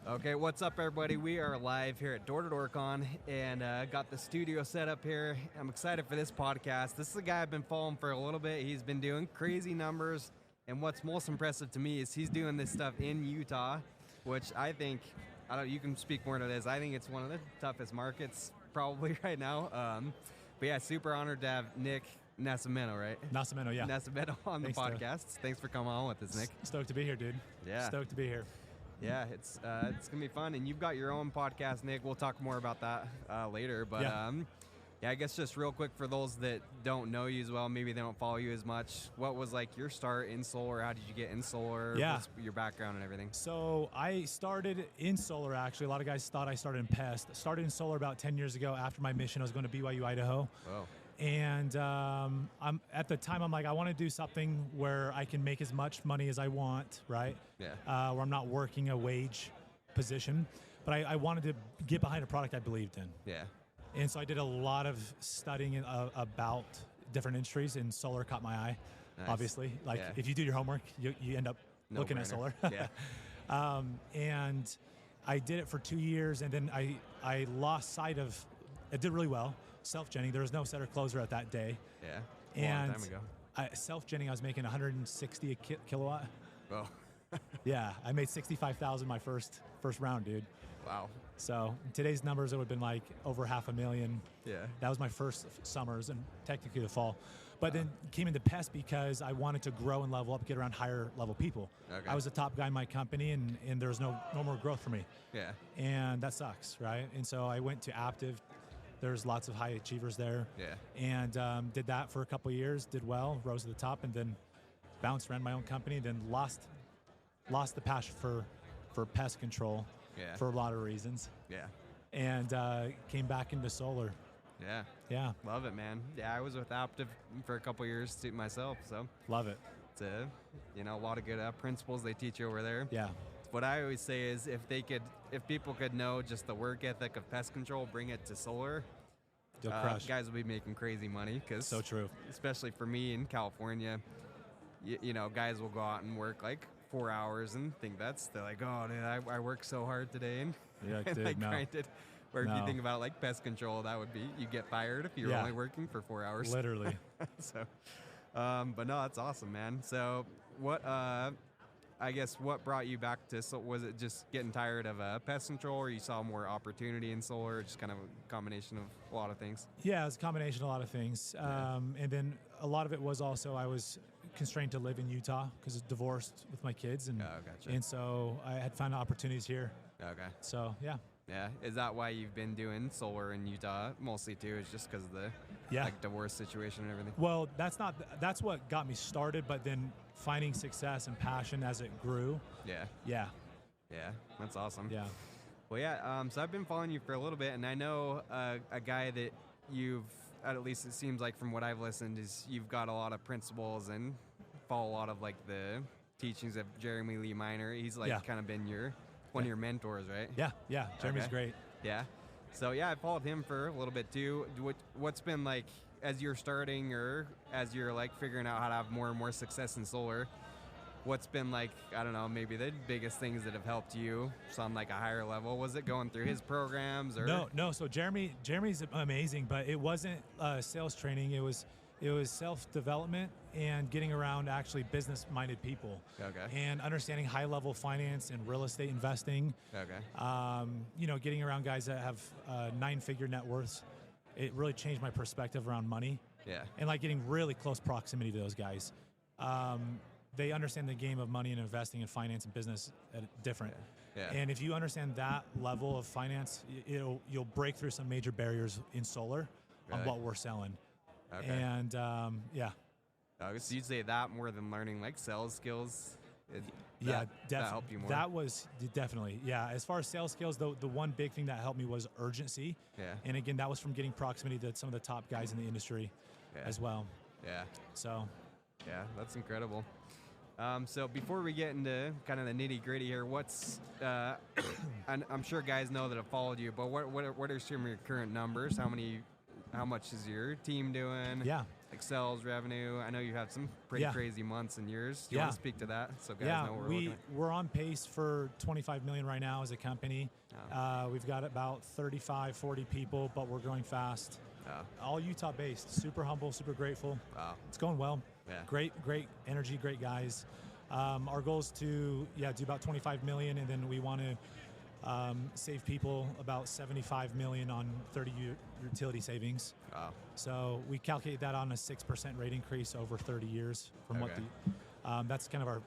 Okay, what's up, everybody? We are live here at Door to Door Con and got the studio set up here. I'm excited for this podcast. This is a guy I've been following for a little bit. He's been doing crazy numbers, and what's most impressive to me is he's doing this stuff in Utah, which I think, you can speak more to this. I think it's one of the toughest markets probably right now. But yeah, super honored to have Nick Nascimento, right? Nascimento, yeah. Nascimento on the podcast. Thanks for coming on with us, Nick. Stoked to be here, dude. Yeah. Stoked to be here. Yeah, it's gonna be fun, and you've got your own podcast, Nick. We'll talk more about that later. But yeah, I guess just real quick for those that don't know you as well, maybe they don't follow you as much. What was like your start in solar? How did you get in solar? Yeah. What's your background and everything? So I started in solar. Actually, a lot of guys thought I started in pest. Started in solar about 10 years ago. After my mission, I was going to BYU, Idaho. Oh. And I'm at the time, I'm like, I want to do something where I can make as much money as I want, right? Yeah. Where I'm not working a wage position, but I wanted to get behind a product I believed in. Yeah. And so I did a lot of studying about different industries, and solar caught my eye. Nice. Obviously, like if you do your homework, you end up looking at solar. Yeah. And I did it for 2 years, and then I lost sight of. It did really well. Self-genning. There was no setter closer at that day. Yeah. And long time ago. Self-genning, I was making 160 a kilowatt. Oh. Yeah, I made 65,000 my first round, dude. Wow. So today's numbers, it would have been like over $500,000. Yeah. That was my first summers and technically the fall. But then came into pest because I wanted to grow and level up, get around higher level people. Okay. I was the top guy in my company, and there was no more growth for me. Yeah. And that sucks, right? And so I went to Aptiv. There's lots of high achievers there. Yeah. And did that for a couple of years, did well, rose to the top, and then bounced, ran my own company, then lost the passion for pest control. Yeah. For a lot of reasons. Yeah. And came back into solar. Yeah. Yeah. Love it, man. Yeah, I was with Aptiv for a couple years too myself, so. Love it. It's a lot of good principles they teach you over there. Yeah. What I always say is if people could know just the work ethic of pest control, bring it to solar, You'll crush. guys will be making crazy money. Cause So true. Especially for me in California, guys will go out and work like 4 hours and think they're like, oh, dude, I work so hard today and, You're like, and dude, I no. grinded. Or if you No. think about it like pest control, that would be you get fired if you're only working for 4 hours. Literally. So, but no, that's awesome, man. So what? I guess what brought you back to? So was it just getting tired of pest control, or you saw more opportunity in solar? Just kind of a combination of a lot of things. Yeah, it was a combination of a lot of things. And then a lot of it was also I was constrained to live in Utah because I was divorced with my kids. And, gotcha. And so I had found opportunities here. Okay. So, yeah. Yeah. Is that why you've been doing solar in Utah mostly too? Is just because of the divorce situation and everything? Well, that's what got me started, but then finding success and passion as it grew. Yeah. Yeah. Yeah. That's awesome. Yeah. Well, yeah. So I've been following you for a little bit, and I know a guy that you've, at least it seems like from what I've listened, is you've got a lot of principles and follow a lot of like the teachings of Jeremy Lee Minor. He's like kind of been one of your mentors, right? Yeah. Yeah. Jeremy's great. Yeah. So yeah, I followed him for a little bit too. What's been like as you're starting or as you're like figuring out how to have more and more success in solar? What's been like, I don't know, maybe the biggest things that have helped you on like a higher level? Was it going through his programs or? No. So Jeremy's amazing, but it wasn't sales training. It was self-development and getting around actually business-minded people. Okay. And understanding high-level finance and real estate investing. Okay. Getting around guys that have 9-figure net worths. It really changed my perspective around money. Yeah. And like getting really close proximity to those guys. They understand the game of money and investing and finance and business different. Yeah. And if you understand that level of finance, you'll break through some major barriers in solar on what we're selling. Okay. And so you'd say that more than learning like sales skills. That helped you more. That was definitely, as far as sales skills, the one big thing that helped me was urgency. Yeah. And again, that was from getting proximity to some of the top guys in the industry as well. Yeah. So. Yeah, that's incredible. So before we get into kind of the nitty gritty here, what's I'm sure guys know that have followed you, but what are some of your current numbers? How much is your team doing? Yeah. like sales revenue? I know you had some pretty crazy months and years. Do you want to speak to that so guys know what we're looking at? We're on pace for 25 million right now as a company. We've got about 35, 40 people, but we're growing fast. All Utah based, super humble, super grateful. It's going well. Great energy, great guys. Our goal is to do about 25 million, and then we want to save people about 75 million on 30 utility savings. So we calculate that on a 6% rate increase over 30 years from what that's kind of our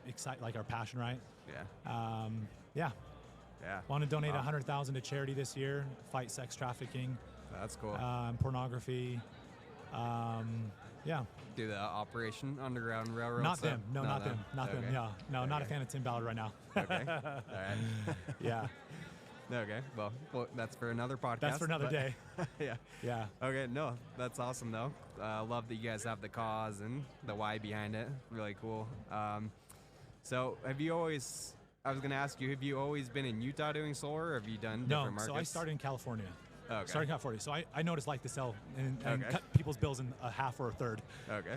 our passion, right? Want to donate 100,000 to charity this year, fight sex trafficking. That's cool. Pornography. Do the Operation Underground Railroad Not stuff? them. No, not them. Not them. Yeah. No, not a fan of Tim Ballard right now. Okay. All right. Yeah. Okay. Well, that's for another podcast. That's for another day. Yeah. Okay. No, that's awesome though. Love that you guys have the cause and the why behind it. Really cool. So have you always? I was going to ask you, have you always been in Utah doing solar, or have you done different markets? So I started in California. Okay. Started in California. So I know what it's like to sell and cut people's bills in a half or a third. Okay.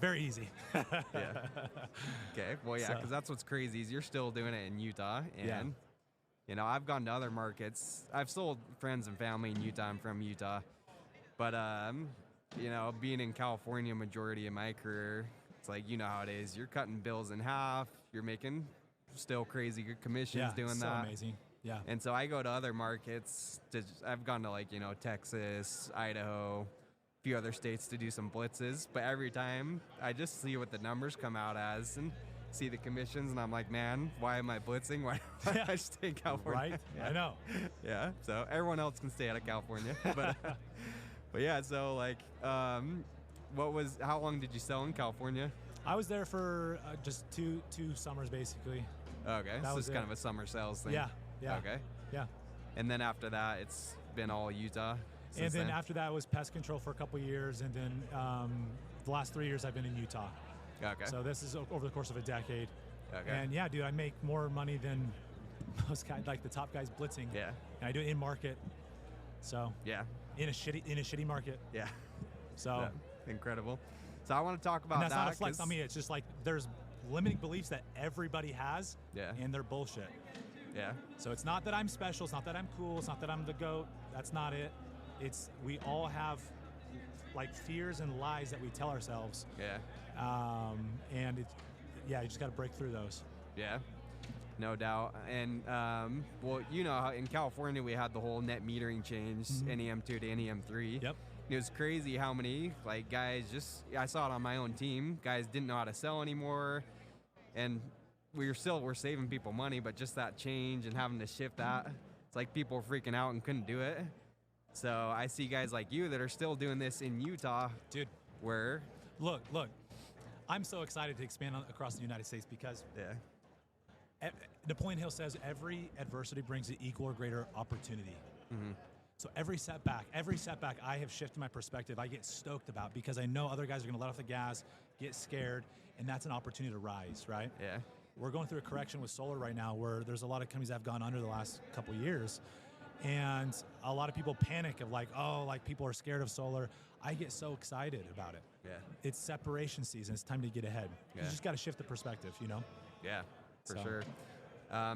Very easy. Okay. Well, because that's what's crazy is you're still doing it in Utah, and you know, I've gone to other markets. I've sold friends and family in Utah. I'm from Utah, but you know, being in California majority of my career, it's like, you know how it is. You're cutting bills in half. You're making still crazy good commissions doing that. So amazing. Yeah. And so I go to other markets. I've gone to, like, you know, Texas, Idaho, a few other states to do some blitzes. But every time I just see what the numbers come out as and see the commissions, and I'm like, man, why am I blitzing? Why don't I stay in California? Right? I know. Yeah. So everyone else can stay out of California. But yeah. So like, how long did you sell in California? I was there for just two summers basically. Okay. So it's kind of a summer sales thing. Yeah. Okay. Yeah. And then after that, it's been all Utah. And then after that was pest control for a couple of years, and then the last 3 years I've been in Utah. Okay. So this is over the course of a decade. Okay. And yeah, dude, I make more money than most guys, like the top guys blitzing. Yeah. And I do it in market. So in a shitty market. Yeah. So incredible. So I want to talk about and that's that. Not a flex. I mean, it's just like there's limiting beliefs that everybody has. And they're bullshit. Yeah. So it's not that I'm special. It's not that I'm cool. It's not that I'm the GOAT. That's not it. It's we all have like fears and lies that we tell ourselves. Yeah. And you just got to break through those. Yeah. No doubt. And well, you know how in California we had the whole net metering change, NEM2 to NEM3. Yep. It was crazy how many like guys I saw it on my own team. Guys didn't know how to sell anymore, and we're saving people money, but just that change and having to shift that, it's like people were freaking out and couldn't do it. So I see guys like you that are still doing this in Utah, dude. Where look, I'm so excited to expand across the United States because Napoleon Hill says every adversity brings an equal or greater opportunity. So every setback I have shifted my perspective. I get stoked about because I know other guys are going to let off the gas, get scared, and that's an opportunity to rise, right? Yeah. We're going through a correction with solar right now where there's a lot of companies that have gone under the last couple of years. And a lot of people panic of like, people are scared of solar. I get so excited about it. Yeah. It's separation season. It's time to get ahead. You just got to shift the perspective, you know? Yeah, for sure.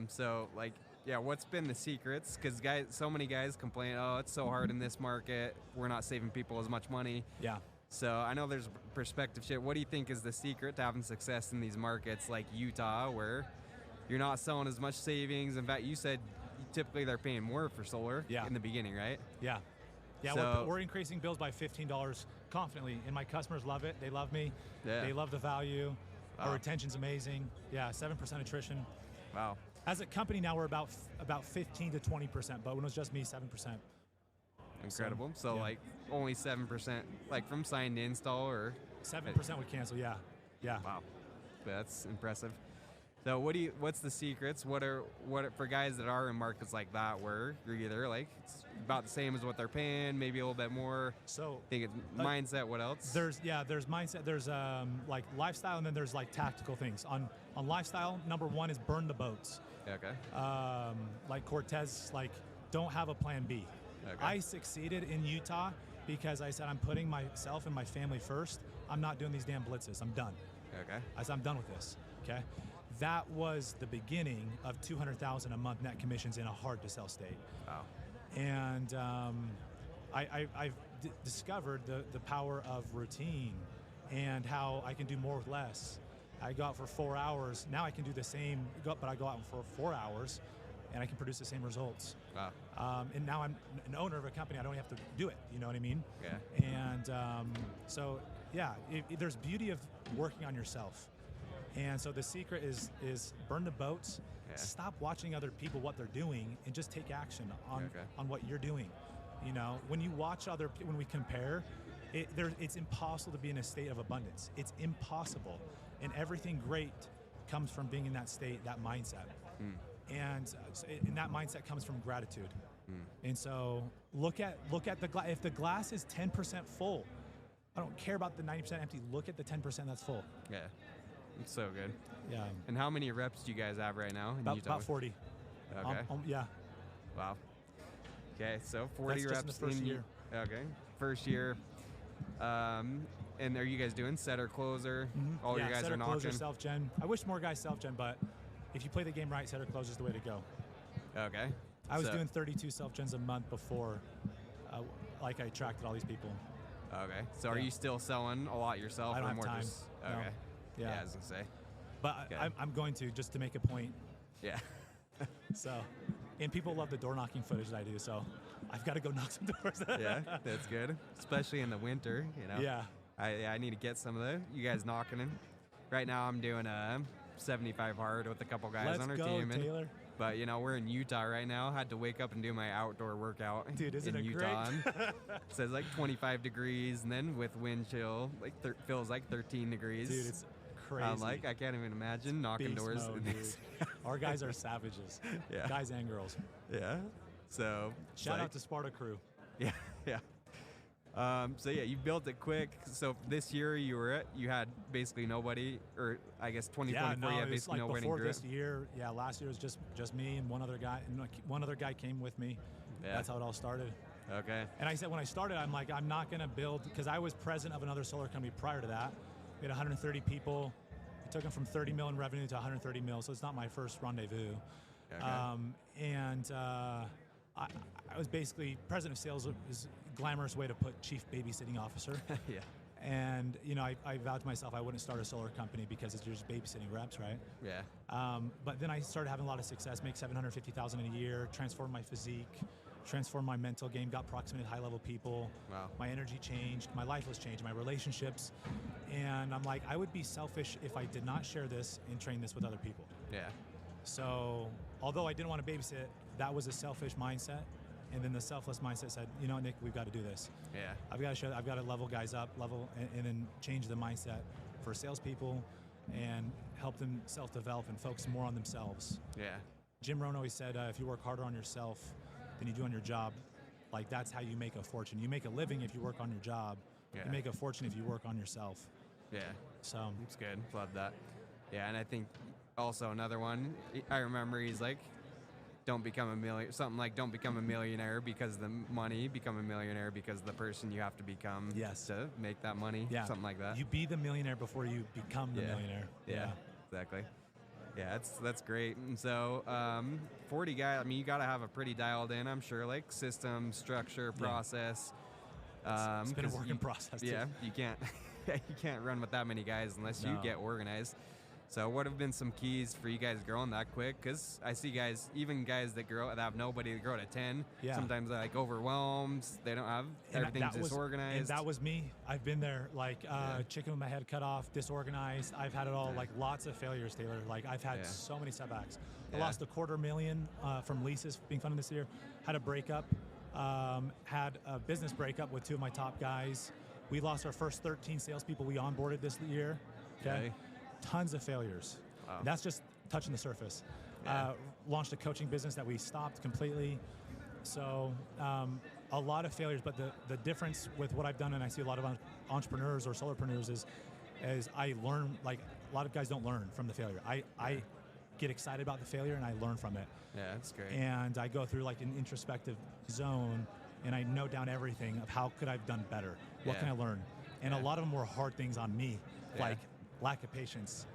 So like, what's been the secrets? Because so many guys complain, it's so hard in this market. We're not saving people as much money. Yeah. So I know there's perspective shit. What do you think is the secret to having success in these markets like Utah, where you're not selling as much savings? In fact, you said typically they're paying more for solar in the beginning, right? Yeah. Yeah, so, we're increasing bills by $15 confidently, and my customers love it. They love me. Yeah. They love the value. Our retention's amazing. Yeah, 7% attrition. Wow. As a company now, we're about 15 to 20%, but when it was just me, 7%. Incredible. So like only 7%, like from sign to install, or 7% would cancel. Yeah. Wow, that's impressive. So what's the secrets? What are for guys that are in markets like that where you're either like it's about the same as what they're paying, maybe a little bit more? So I think it's mindset. What else? There's mindset. There's like lifestyle, and then there's like tactical things. On lifestyle, number one is burn the boats. Okay. Like Cortez, like don't have a plan B. Okay. I succeeded in Utah because I said I'm putting myself and my family first, I'm not doing these damn blitzes. I'm done. Okay. I said, I'm done with this. Okay. That was the beginning of 200,000 a month net commissions in a hard to sell state. Wow. And I've discovered the power of routine and how I can do more with less. I go out for 4 hours. Now I can do the same, but I go out for 4 hours and I can produce the same results. Wow. And now I'm an owner of a company. I don't have to do it. You know what I mean? Yeah. And so, yeah, there's beauty of working on yourself. And so the secret is burn the boats, stop watching other people, what they're doing, and just take action on what you're doing. You know, when you watch when we compare, it's impossible to be in a state of abundance. It's impossible. And everything great comes from being in that state, that mindset. And that mindset comes from gratitude. And so look at the glass. If the glass is 10% full, I don't care about the 90% empty. Look at the 10% that's full. Yeah. It's so good. Yeah. And how many reps do you guys have right now? About 40. Okay. Yeah. Wow. Okay, so 40 That's reps just in the first year. Okay, first year. And are you guys doing setter, closer? All you guys setter, are knocking? closer, self-gen. I wish more guys self-gen, but if you play the game right, setter, closer is the way to go. Okay. I was doing 32 self-gens a month before, I attracted all these people. Okay. So are you still selling a lot yourself? I don't or have more time. Just, No. okay. Yeah. I was going to say. But I'm going to, just to make a point. Yeah. So, and people love the door knocking footage that I do, so I've got to go knock some doors. Yeah, that's good. Especially in the winter, you know. Yeah. I need to get some of you guys knocking in. Right now I'm doing a 75 hard with a couple guys on our team. Taylor. But, you know, we're in Utah right now. Had to wake up and do my outdoor workout. Dude, isn't in it Utah. great? It says like 25 degrees, and then with wind chill, like feels like 13 degrees. Dude, it's crazy. I'm like, I can't even imagine knocking Beast doors. mode, dude. Our guys are savages. Yeah. Guys and girls. Yeah. So shout out to Sparta Crew. Yeah, yeah. So yeah, you built it quick. So this year you had basically nobody, or I guess 2024 you had basically nobody. Before this year, last year was just me and one other guy. And one other guy came with me. Yeah. That's how it all started. Okay. And I said when I started, I'm like, I'm not going to build, because I was president of another solar company prior to that. We had 130 people. We took them from 30 mil in revenue to 130 mil, so it's not my first rendezvous. Okay. I was basically president of sales is a glamorous way to put chief babysitting officer. Yeah. And you know, I vowed to myself I wouldn't start a solar company because it's just babysitting reps, right? Yeah. But then I started having a lot of success, make $750,000 a year, transform my physique, transform my mental game, got proximity to high-level people. Wow. My energy changed, my life was changed, my relationships, and I'm like, I would be selfish if I did not share this and train this with other people. Yeah. So, although I didn't want to babysit, that was a selfish mindset. And then the selfless mindset said, you know, Nick, we've got to do this. Yeah. I've got to level guys up, and then change the mindset for salespeople and help them self-develop and focus more on themselves. Yeah. Jim Rohn always said, if you work harder on yourself than you do on your job, like that's how you make a fortune. You make a living if you work on your job. Yeah. You make a fortune if you work on yourself. Yeah. So it's good. Love that. Yeah, and I think also another one, I remember he's like, don't become a millionaire because of the money, become a millionaire because of the person you have to become to make that money. Yeah. Something like that. You be the millionaire before you become the millionaire. Yeah, exactly. Yeah, that's great. And so 40 guys, I mean, you got to have a pretty dialed in, I'm sure, like system, structure, process. It's been a work in process. Yeah, you can't run with that many guys unless you get organized. So what have been some keys for you guys growing that quick? Because I see guys, even guys that have nobody, that grow to 10. Yeah. Sometimes they're like overwhelmed. They don't have, everything's disorganized. And that was me. I've been there, like chicken with my head cut off, disorganized. I've had it all, like lots of failures, Taylor. Like I've had so many setbacks. I lost $250,000 from leases being funded this year. Had a breakup, had a business breakup with two of my top guys. We lost our first 13 salespeople we onboarded this year. Okay. Tons of failures. Wow. That's just touching the surface. Yeah. Launched a coaching business that we stopped completely. So a lot of failures, but the difference with what I've done, and I see a lot of entrepreneurs or solopreneurs, is I learn, like a lot of guys don't learn from the failure. I get excited about the failure and I learn from it. Yeah, that's great. And I go through like an introspective zone and I note down everything of how could I have done better? What can I learn? And a lot of them were hard things on me, like lack of patience,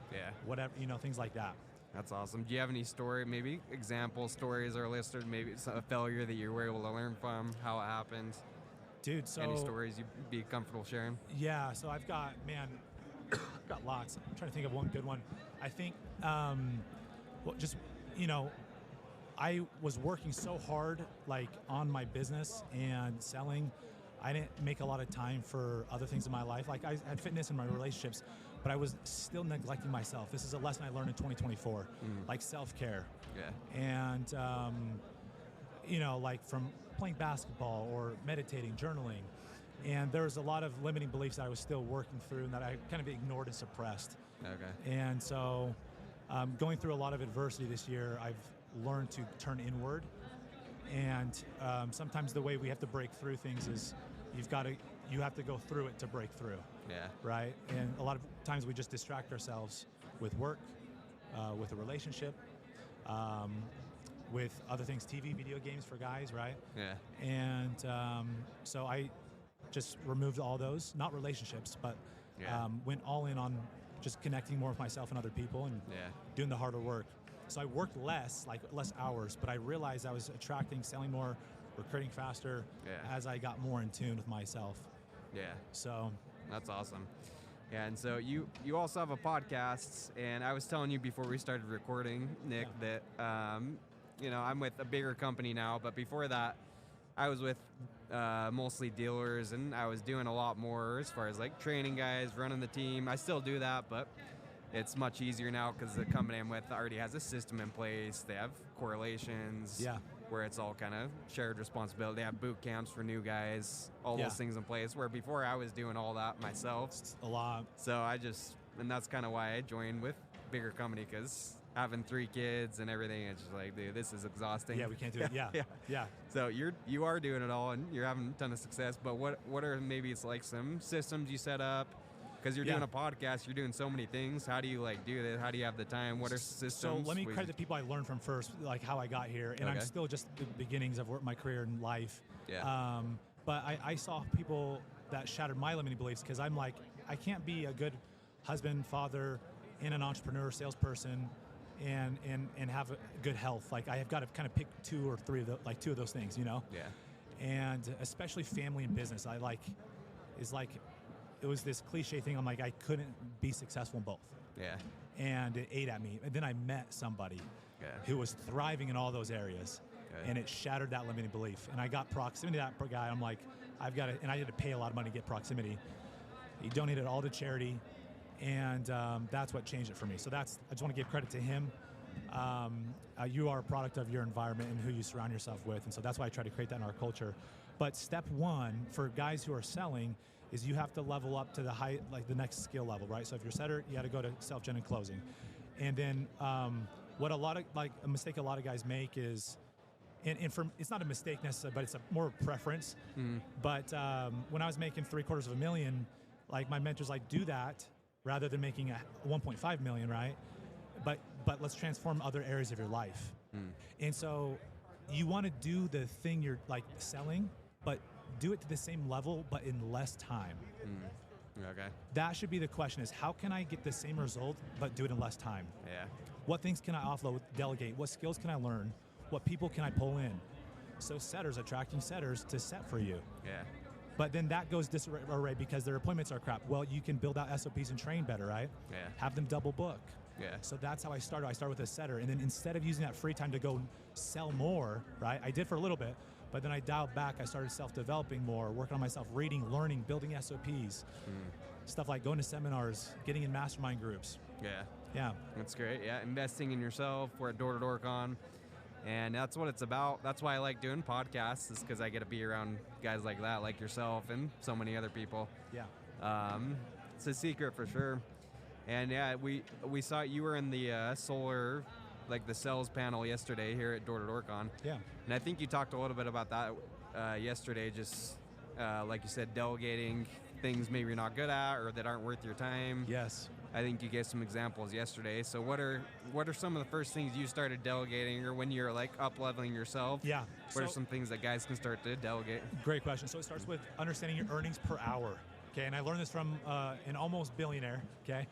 whatever, things like that. That's awesome. Do you have any maybe example stories or listed, maybe it's a failure that you were able to learn from, how it happened? Dude, so... Any stories you'd be comfortable sharing? Yeah, so I've got lots. I'm trying to think of one good one. I think, I was working so hard, like, on my business and selling. I didn't make a lot of time for other things in my life. Like, I had fitness in my relationships, but I was still neglecting myself. This is a lesson I learned in 2024, like self-care. Yeah. And, like from playing basketball or meditating, journaling. And there was a lot of limiting beliefs that I was still working through and that I kind of ignored and suppressed. Okay. And so going through a lot of adversity this year, I've learned to turn inward. And sometimes the way we have to break through things is you have to go through it to break through. Yeah. Right? And a lot of times we just distract ourselves with work, with a relationship, with other things, TV, video games for guys, right? Yeah. And so I just removed all those, not relationships, but went all in on just connecting more with myself and other people and doing the harder work. So I worked less hours, but I realized I was selling more, recruiting faster as I got more in tune with myself. Yeah. So that's awesome. Yeah, and so you also have a podcast, and I was telling you before we started recording, Nick, that I'm with a bigger company now, but before that, I was with mostly dealers, and I was doing a lot more as far as like training guys, running the team. I still do that, but it's much easier now because the company I'm with already has a system in place. They have correlations where it's all kind of shared responsibility. They have boot camps for new guys, all those things in place, where before I was doing all that myself. It's a lot. So and that's kind of why I joined with bigger company, because having 3 kids and everything, it's just like, dude, this is exhausting. Yeah, we can't do it. Yeah. So you are doing it all, and you're having a ton of success. But what are maybe it's like some systems you set up? Because you're doing a podcast, you're doing so many things. How do you do this? How do you have the time? What are systems? So let me credit the people I learned from first, like how I got here, and I'm still just the beginnings of my career in life. Yeah. But I saw people that shattered my limiting beliefs, because I'm like, I can't be a good husband, father, and an entrepreneur, salesperson, and have a good health. Like, I have got to kind of pick 2 or 3 of two of those things, Yeah. And especially family and business, it was this cliche thing. I'm like, I couldn't be successful in both. Yeah. And it ate at me. And then I met somebody who was thriving in all those areas, and it shattered that limiting belief. And I got proximity to that guy. I'm like, I've got to, and I had to pay a lot of money to get proximity. He donated all to charity, and that's what changed it for me. So I just want to give credit to him. You are a product of your environment and who you surround yourself with, and so that's why I try to create that in our culture. But step 1 for guys who are selling is you have to level up to the next skill level, right? So if you're a setter, you got to go to self-gen and closing. And then what a mistake a lot of guys make is, and it's not a mistake necessarily, but it's more preference. Mm-hmm. But when I was making $750,000, like, my mentor's like, do that rather than making a 1.5 million, right? But let's transform other areas of your life. Mm. And so you want to do the thing you're like selling, but do it to the same level, but in less time. Mm. Okay. That should be the question, is how can I get the same result, but do it in less time? Yeah. What things can I offload, delegate? What skills can I learn? What people can I pull in? So attracting setters to set for you. Yeah. But then that goes disarray because their appointments are crap. Well, you can build out SOPs and train better, right? Yeah. Have them double book. Yeah. So that's how I started. I started with a setter, and then instead of using that free time to go sell more, right? I did for a little bit, but then I dialed back. I started self-developing more, working on myself, reading, learning, building SOPs, stuff like going to seminars, getting in mastermind groups. Yeah. Yeah. That's great. Yeah, investing in yourself. We're at Door to Door Con, and that's what it's about. That's why I like doing podcasts, is because I get to be around guys like that, like yourself and so many other people. Yeah. It's a secret for sure. And yeah, we saw you were in the solar, like the sales panel yesterday here at Door to Door Con. Yeah. And I think you talked a little bit about that yesterday, just like you said, delegating things maybe you're not good at or that aren't worth your time. Yes. I think you gave some examples yesterday. So what are some of the first things you started delegating, or when you're like up-leveling yourself? Yeah. What are some things that guys can start to delegate? Great question. So it starts with understanding your earnings per hour. okay, and I learned this from an almost billionaire, okay,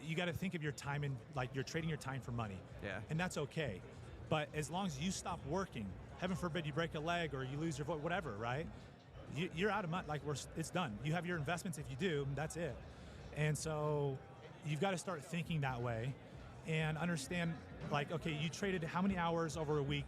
you got to think of your time in, like, you're trading your time for money. Yeah. And that's okay. But as long as you stop working, heaven forbid you break a leg or you lose your voice, whatever, right? You're out of money. Like, it's done. You have your investments. If you do, that's it. And so you've got to start thinking that way and understand, like, okay, you traded how many hours over a week,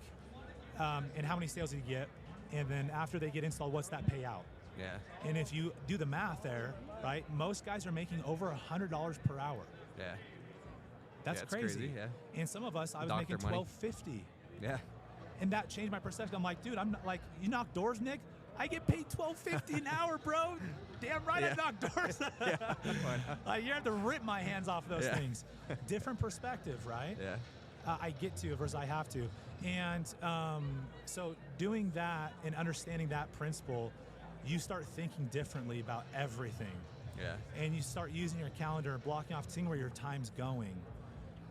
and how many sales did you get? And then after they get installed, what's that payout? Yeah. And if you do the math there, right, most guys are making over $100 per hour. Yeah. That's crazy. Yeah. And some of us, I was Doctor making money. $12.50. Yeah. And that changed my perception. I'm like, dude, I'm not, like, you knock doors, Nick? I get paid $12.50 an hour, bro. Damn right, I knock doors. Like, you have to rip my hands off those things. Different perspective, right? Yeah. I get to versus I have to. And so doing that and understanding that principle, you start thinking differently about everything. Yeah. And you start using your calendar and blocking off, seeing where your time's going.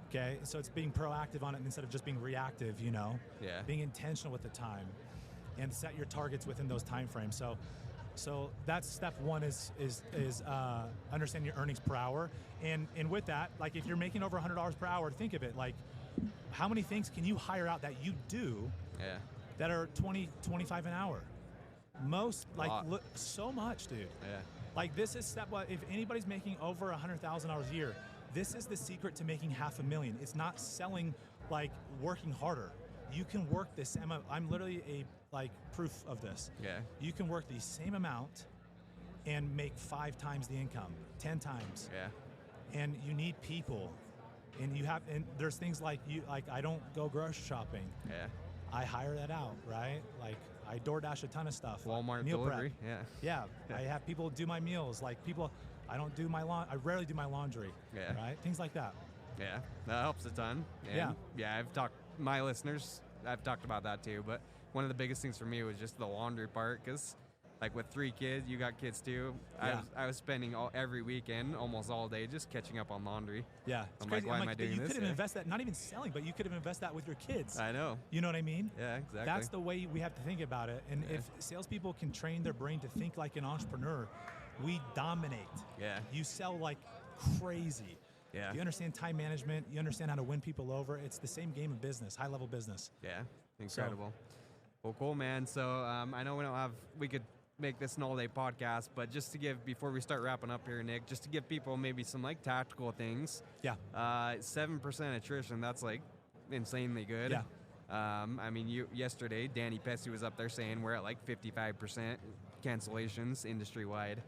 Okay, so it's being proactive on it instead of just being reactive, you know? Yeah. Being intentional with the time and set your targets within those time frames. So that's step one is understand your earnings per hour. And with that, like, if you're making over $100 per hour, think of it like, how many things can you hire out that you do that are 20, 25 an hour? Most, like, look, so much, dude. Yeah. Like, this is step one. If anybody's making over $100,000 a year, this is the secret to making $500,000. It's not selling, like, working harder. You can work this. I'm literally a, like, proof of this. Yeah. You can work the same amount and make 5 times the income, 10 times. Yeah. And you need people. And there's things like I don't go grocery shopping. Yeah. I hire that out, right? Like, I DoorDash a ton of stuff. Walmart meal delivery. prep. Yeah. I have people do my meals. Like, I don't do my I rarely do my laundry. Yeah. Right? Things like that. Yeah. That helps a ton. And yeah. I've talked about that too, but one of the biggest things for me was just the laundry part, because, like, with 3 kids, you got kids too. Yeah. I was spending every weekend, almost all day, just catching up on laundry. Yeah. I'm like, why am I doing you this? could have invested that, not even selling, but you could have invested that with your kids. I know. You know what I mean? Yeah, exactly. That's the way we have to think about it. And if salespeople can train their brain to think like an entrepreneur, we dominate. Yeah. You sell like crazy. Yeah. You understand time management. You understand how to win people over. It's the same game of business, high-level business. Yeah. Incredible. Well, cool, man. So I know we could make this an all-day podcast, but just to give, before we start wrapping up here, Nick, just to give people maybe some, like, tactical things. Yeah. 7% attrition, that's, like, insanely good. Yeah. I mean, yesterday, Danny Pesci was up there saying we're at, like, 55% cancellations industry-wide.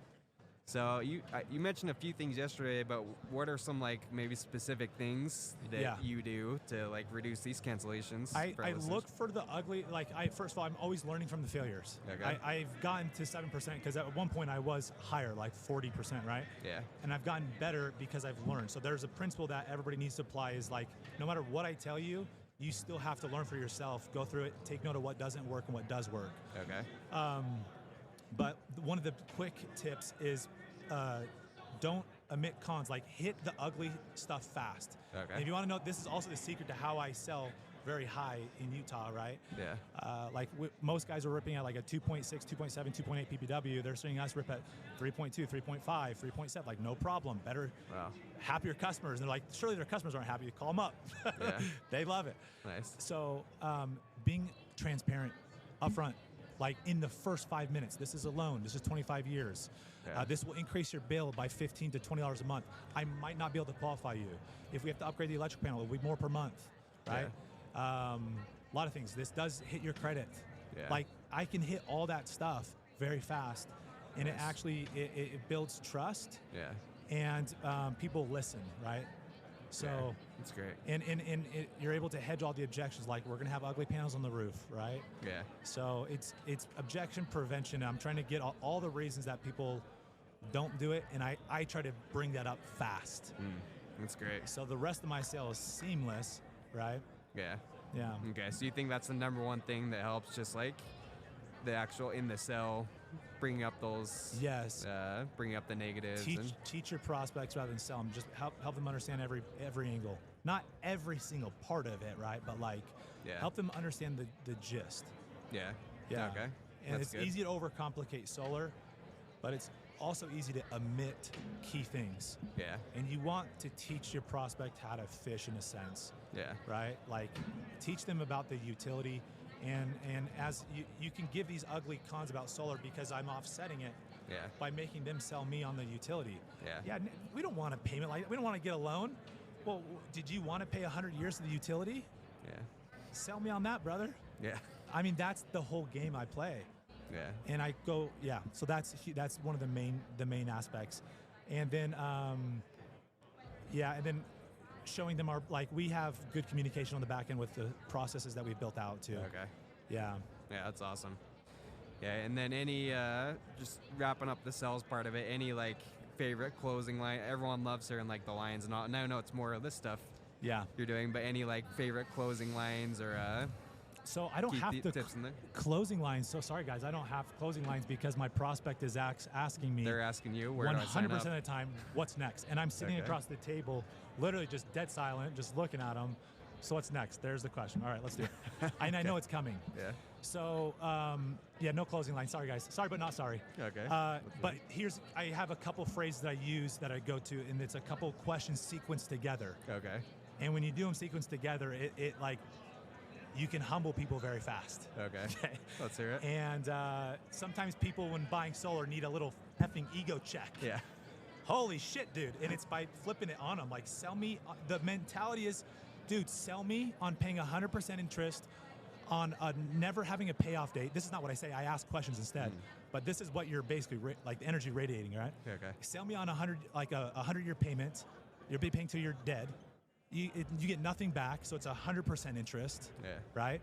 So you mentioned a few things yesterday, but what are some, like, maybe specific things that you do to, like, reduce these cancellations? I look for the ugly. Like, first of all, I'm always learning from the failures. Okay. I've gotten to 7% because at one point I was higher, like 40%, right? Yeah. And I've gotten better because I've learned. So there's a principle that everybody needs to apply is, like, no matter what I tell you, you still have to learn for yourself, go through it, take note of what doesn't work and what does work. Okay. But one of the quick tips is don't omit cons. Like, hit the ugly stuff fast. Okay. And if you want to know, this is also the secret to how I sell very high in Utah, right? Yeah. Like, most guys are ripping at like a 2.6, 2.7, 2.8 PPW. They're seeing us rip at 3.2, 3.5, 3.7. Like, no problem. Better, happier customers. And they're like, surely their customers aren't happy. Call them up. Yeah. They love it. Nice. So being transparent upfront, like in the first 5 minutes, this is a loan. This is 25 years. Yeah. This will increase your bill by $15 to $20 a month. I might not be able to qualify you. If we have to upgrade the electric panel, it'll be more per month, right? Yeah. A lot of things. This does hit your credit. Yeah. Like, I can hit all that stuff very fast, and it actually it builds trust. Yeah. And people listen, right? So that's great. And you're able to hedge all the objections. Like, we're gonna have ugly panels on the roof, right? Yeah. So it's objection prevention. I'm trying to get all the reasons that people don't do it, and I try to bring that up fast. That's great. So the rest of my sale is seamless, right? Yeah. Yeah. Okay, so you think that's the number one thing that helps, just like the actual in the sell, bringing up those, bringing up the negatives. Teach your prospects rather than sell them. Just help them understand every angle. Not every single part of it, right? But, like, help them understand the gist. Yeah. Yeah. Okay. And That's it's easy to overcomplicate solar, but it's also easy to omit key things. Yeah. And you want to teach your prospect how to fish in a sense. Yeah. Right? Like teach them about the utility, and as you can give these ugly cons about solar because I'm offsetting it by making them sell me on the utility. Yeah, we don't want a payment like that. We don't want to get a loan. Well, did you want to pay 100 years to the utility? Yeah. Sell me on that, brother. Yeah. I mean, that's the whole game I play. Yeah. And I go, so that's one of the main aspects. And then and then showing them we have good communication on the back end with the processes that we've built out too. Okay. Yeah. Yeah, that's awesome. Yeah, and then any just wrapping up the sales part of it, any like favorite closing line? Everyone loves hearing like the lines and all. And I know it's more of this stuff you're doing, but any like favorite closing lines or so I don't have tips in there? Closing lines. So sorry guys, I don't have closing lines because my prospect is asking me. They're asking you where 100% of the time, what's next? And I'm sitting across the table, literally just dead silent, just looking at them. So what's next? There's the question. All right, let's do it. And I know it's coming. Yeah. So no closing line. Sorry guys. Sorry, but not sorry. Okay. But I have a couple phrases that I use that I go to, and it's a couple questions sequenced together. Okay. And when you do them sequenced together, it like you can humble people very fast. Okay. Let's hear it. And sometimes people, when buying solar, need a little effing ego check. Yeah. Holy shit, dude. And it's by flipping it on them. Like, sell me. The mentality is, dude, sell me on paying 100% interest, on never having a payoff date. This is not what I say. I ask questions instead. But this is what you're basically, like the energy radiating, right? Okay. Sell me on a 100-year payment. You'll be paying till you're dead. You get nothing back, so it's 100% interest, right?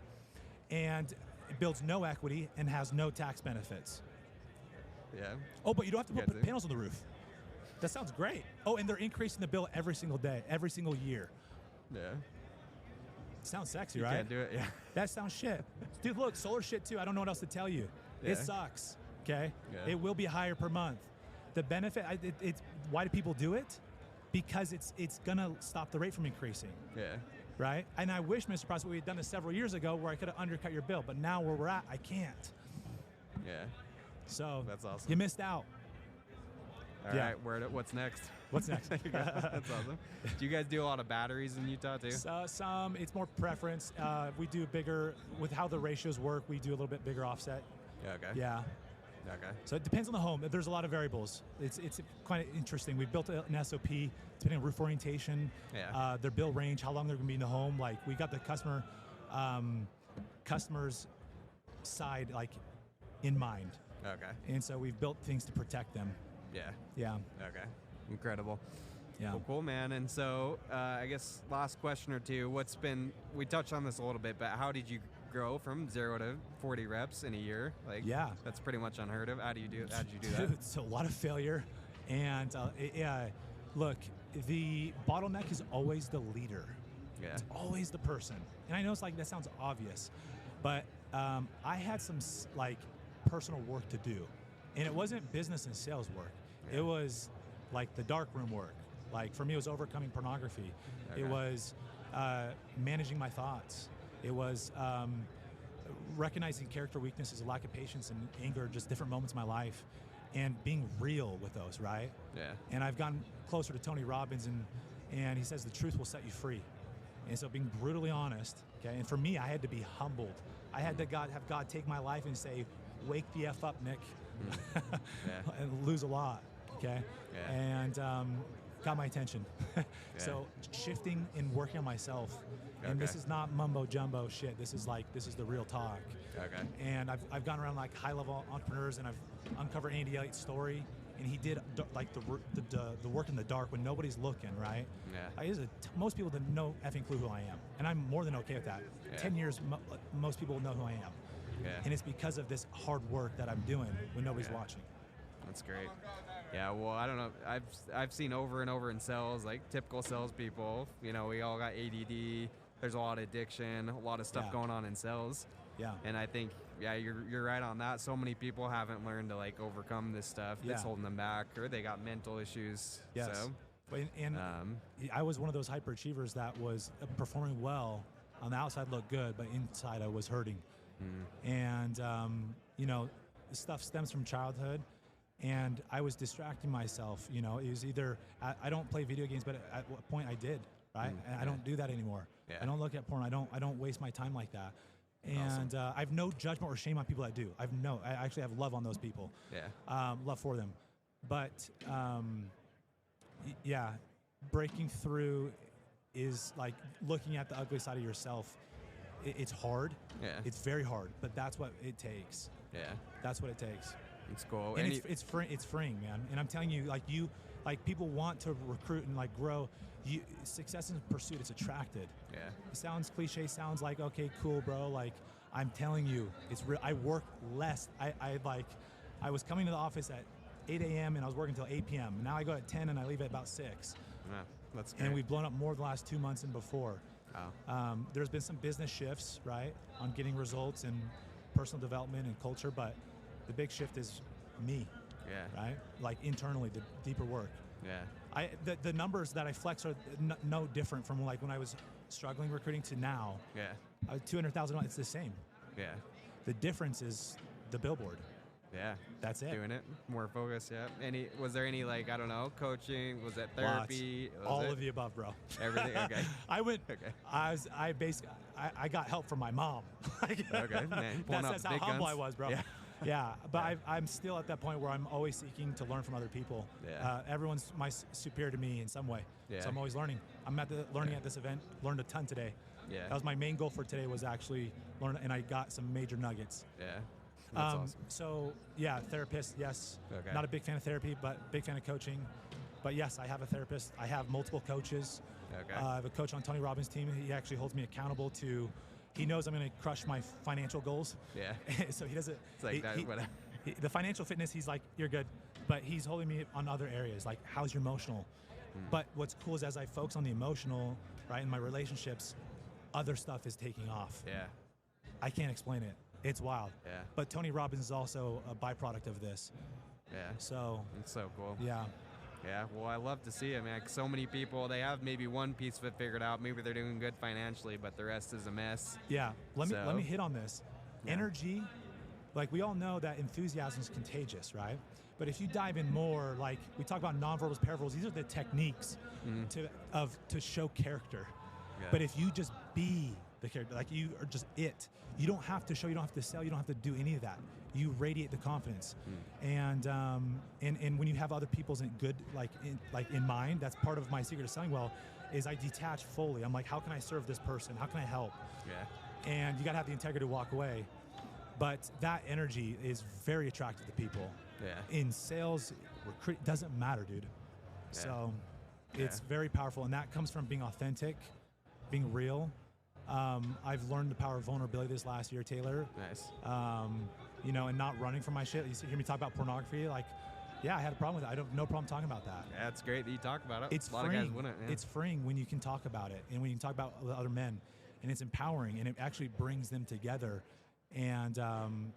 And it builds no equity and has no tax benefits. Yeah. Oh, but you don't have to put panels on the roof. That sounds great. Oh, and they're increasing the bill every single day, every single year. Yeah. Sounds sexy, you right? Can't do it, yeah. That sounds shit. Dude, look, solar shit too. I don't know what else to tell you. Yeah. It sucks, okay? Yeah. It will be higher per month. The benefit, it's why do people do it? Because it's gonna stop the rate from increasing. Yeah. Right? And I wish, Mr. Prospect, we had done this several years ago where I could have undercut your bill, but now where we're at, I can't. Yeah. So that's awesome. You missed out. All right, what's next? What's next? That's awesome. Do you guys do a lot of batteries in Utah too? Some, it's more preference. We do bigger, with how the ratios work, we do a little bit bigger offset. Yeah, okay. Yeah. Okay. So it depends on the home. There's a lot of variables. It's quite interesting. We built an SOP depending on roof orientation, their bill range, how long they're going to be in the home. Like we got the customer's side like in mind. Okay. And so we've built things to protect them. Yeah. Yeah. Okay. Incredible. Yeah. Well, cool, man. And so I guess last question or two. We touched on this a little bit, but how did you grow from 0 to 40 reps in a year? Like, that's pretty much unheard of. How did you do that? It's a lot of failure, and look, the bottleneck is always the leader. Yeah, it's always the person. And I know it's like that sounds obvious, but I had some like personal work to do, and it wasn't business and sales work. Yeah. It was like the darkroom work. Like for me, it was overcoming pornography. Okay. It was managing my thoughts. It was recognizing character weaknesses, a lack of patience and anger, just different moments in my life, and being real with those, right? Yeah. And I've gotten closer to Tony Robbins, and he says the truth will set you free. And so being brutally honest, okay? And for me, I had to be humbled. I had to have God take my life and say, wake the F up, Nick, and lose a lot, okay? Yeah. And got my attention. So shifting and working on myself. And this is not mumbo jumbo shit. This is the real talk. Okay. And I've gone around like high level entrepreneurs, and I've uncovered Andy Elliott's story, and he did like the work in the dark when nobody's looking, right? Yeah. Most people don't know effing clue who I am, and I'm more than okay with that. Yeah. 10 years, most people will know who I am. Yeah. And it's because of this hard work that I'm doing when nobody's watching. That's great. Yeah, well, I don't know. I've seen over and over in sales, like typical salespeople. You know, we all got ADD. There's a lot of addiction, a lot of stuff going on in sales. Yeah. And I think, you're right on that. So many people haven't learned to like overcome this stuff that's holding them back, or they got mental issues. Yes. So, and I was one of those hyperachievers that was performing well. On the outside looked good, but inside I was hurting. And, this stuff stems from childhood. And I was distracting myself. You know, it was either I don't play video games, but at what point I did, right? And I don't do that anymore. Yeah. I don't look at porn. I don't waste my time like that. And I have no judgment or shame on people that do. I actually have love on those people. Yeah. Love for them. But yeah, breaking through is like looking at the ugly side of yourself. It's hard. Yeah. It's very hard, but that's what it takes. Yeah. That's what it takes. It's cool. And it's freeing, man. And I'm telling you, like people want to recruit and like grow. Success in pursuit, it's attracted. Yeah. It sounds cliche, sounds like, okay, cool, bro. Like, I'm telling you, it's real. I work less. I was coming to the office at 8 a.m. and I was working until 8 p.m. Now I go at 10 and I leave at about 6. Yeah, that's great. And we've blown up more the last 2 months than before. Wow. There's been some business shifts, right, on getting results and personal development and culture, but the big shift is me. Yeah. Right? Like internally, the deeper work. Yeah. The numbers that I flex are no different from like when I was struggling recruiting to now. Yeah. 200,000, it's the same. Yeah. The difference is the billboard. Yeah. That's it. Doing it more focused. Yeah. Was there any like, I don't know, coaching? Was it therapy? All of the above, bro. Everything. Okay. I got help from my mom. Okay. Man, that's how humble I was, bro. Yeah. Yeah, but I'm still at that point where I'm always seeking to learn from other people. Yeah. Everyone's superior to me in some way, yeah. So I'm always learning. I'm learning at this event. Learned a ton today. Yeah. That was my main goal for today, was actually learn, and I got some major nuggets. Yeah. That's awesome. So yeah, therapist, yes. Okay. Not a big fan of therapy, but big fan of coaching. But yes, I have a therapist. I have multiple coaches. Okay. I have a coach on Tony Robbins' team. He actually holds me accountable to. He knows I'm going to crush my financial goals. Yeah. So he doesn't. It's like that. Whatever. The financial fitness, he's like, you're good. But he's holding me on other areas, like how's your emotional? But what's cool is as I focus on the emotional, right, in my relationships, other stuff is taking off. Yeah. I can't explain it. It's wild. Yeah. But Tony Robbins is also a byproduct of this. Yeah. So. It's so cool. Yeah. Yeah, well, I love to see it, man. So many people, they have maybe one piece of it figured out. Maybe they're doing good financially, but the rest is a mess. Yeah. Let me hit on this. Yeah. Energy, like we all know that enthusiasm is contagious, right? But if you dive in more, like we talk about nonverbals, paraverbals, these are the techniques to show character. Yeah. But if you just be the character, like you are just it, you don't have to show, you don't have to sell, you don't have to do any of that. You radiate the confidence, and when you have other people's in mind, that's part of my secret of selling well, is I detach fully. I'm like, how can I serve this person? How can I help? Yeah. And you got to have the integrity to walk away. But that energy is very attractive to people. Yeah. In sales, doesn't matter, dude. Yeah. So it's very powerful, and that comes from being authentic, being real. I've learned the power of vulnerability this last year, Taylor. Nice. And not running from my shit. You hear me talk about pornography, like, yeah, I had a problem with it. I don't no problem talking about that. Yeah, it's great that you talk about it. It's a lot freeing. of guys wouldn't. Yeah. It's freeing when you can talk about it, and when you can talk about other men, and it's empowering, and it actually brings them together, and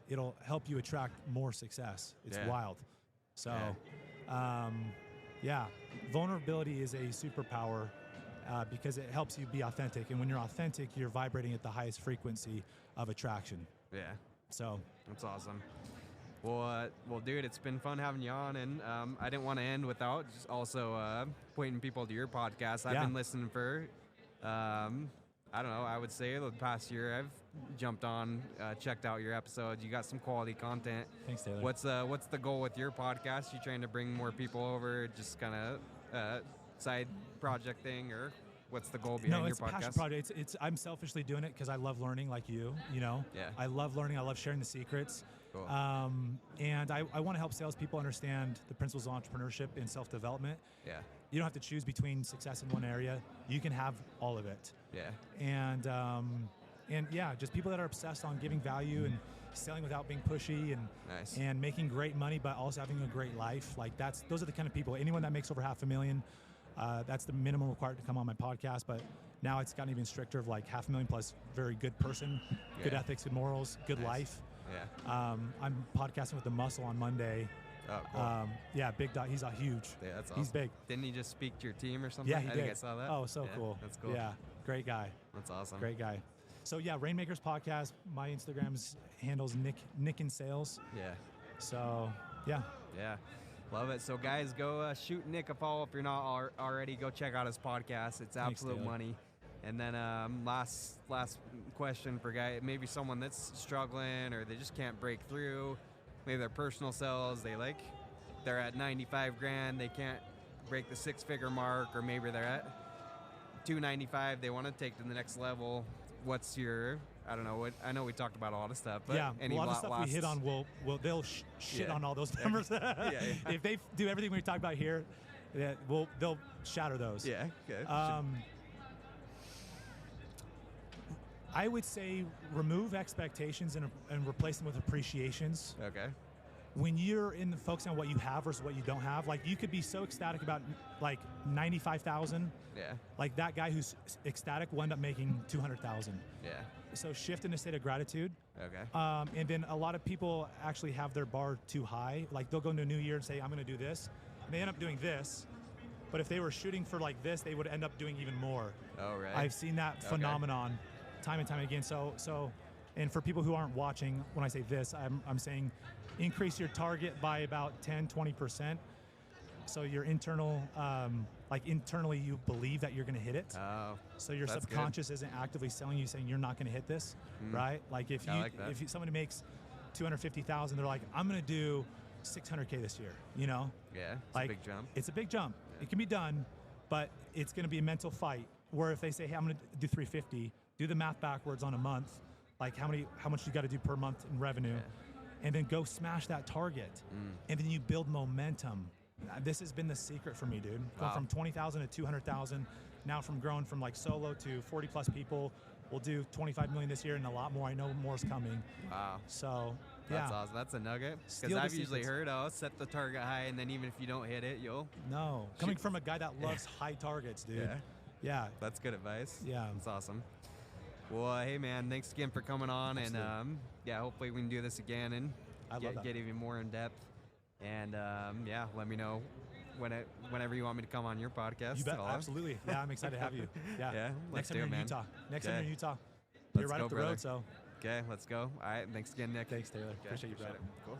it'll help you attract more success. It's wild. So, vulnerability is a superpower. Because it helps you be authentic, and when you're authentic, you're vibrating at the highest frequency of attraction. Yeah. So that's awesome. Well, dude, it's been fun having you on, and I didn't want to end without just also pointing people to your podcast. I've been listening for, I don't know, I would say the past year. I've jumped on, checked out your episodes. You got some quality content. Thanks, Taylor. What's the goal with your podcast? You trying to bring more people over? Just kind of side project thing, or what's the goal behind your podcast? No, it's a passion project. It's I'm selfishly doing it because I love learning, like you know. Yeah. I love learning. I love sharing the secrets. Cool. And I want to help salespeople understand the principles of entrepreneurship and self-development. Yeah. You don't have to choose between success in one area. You can have all of it. Yeah. And just people that are obsessed on giving value and selling without being pushy and making great money, but also having a great life. Like those are the kind of people. Anyone that makes over $500,000, that's the minimum required to come on my podcast. But now it's gotten even stricter of like $500,000 plus very good person, good ethics, good morals, good life. Yeah. I'm podcasting with The Muscle on Monday. Oh, cool. Big dog. He's a huge. Yeah, that's awesome. He's big. Didn't he just speak to your team or something? Yeah, he did. think I saw that. Oh, so cool. That's cool. Yeah, great guy. That's awesome. Great guy. So yeah, Rainmakers podcast. My Instagram's handles Nick in Sales. Yeah. So Yeah. Yeah. Love it. So, guys, go shoot Nick a follow if you're not already. Go check out his podcast. It's absolute money. And then last question for guy, maybe someone that's struggling or they just can't break through. Maybe their personal sales, they're at 95 grand, they can't break the 6-figure mark, or maybe they're at 295, they want to take to the next level. What's your, I don't know, I know we talked about a lot of stuff, but a lot of stuff we hit on they'll shit on all those numbers. If they do everything we talked about here, they'll shatter those. Yeah. Okay. I would say remove expectations and replace them with appreciations. Okay. When you're focusing on what you have versus what you don't have, like you could be so ecstatic about like 95,000. Yeah. Like that guy who's ecstatic will end up making 200,000. Yeah. So shift in a state of gratitude. Okay. And then a lot of people actually have their bar too high. Like they'll go into a new year and say, I'm going to do this. And they end up doing this. But if they were shooting for like this, they would end up doing even more. Oh, right. I've seen that phenomenon time and time again. So, and for people who aren't watching, when I say this, I'm saying increase your target by about 10, 20%. So your internal, internally you believe that you're going to hit it. Oh, so your subconscious isn't actively selling you, saying you're not going to hit this, right? Like if somebody makes 250,000, they're like, I'm going to do 600K this year, you know? Yeah, it's like, a big jump. It's a big jump. Yeah. It can be done, but it's going to be a mental fight. Where if they say, hey, I'm going to do 350, do the math backwards on a month, like how much you got to do per month in revenue, and then go smash that target, and then you build momentum. This has been the secret for me, dude. Going from 20,000 to 200,000, now from growing from like solo to 40 plus people. We'll do 25 million this year and a lot more. I know more is coming. Wow. So, that's awesome. That's a nugget. Because I've usually heard, set the target high, and then even if you don't hit it, you'll... No. Coming from a guy that loves high targets, dude. Yeah. That's good advice. Yeah. That's awesome. Well, hey, man, thanks again for coming on. Absolutely. And, hopefully we can do this again and get even more in depth. And, let me know whenever you want me to come on your podcast. You bet. Absolutely. Yeah, I'm excited to have you. Yeah. Next time you're in Utah. Next time you're in Utah. You're right up the road, so. Okay, let's go. All right, thanks again, Nick. Thanks, Taylor. Appreciate you, brother. Cool.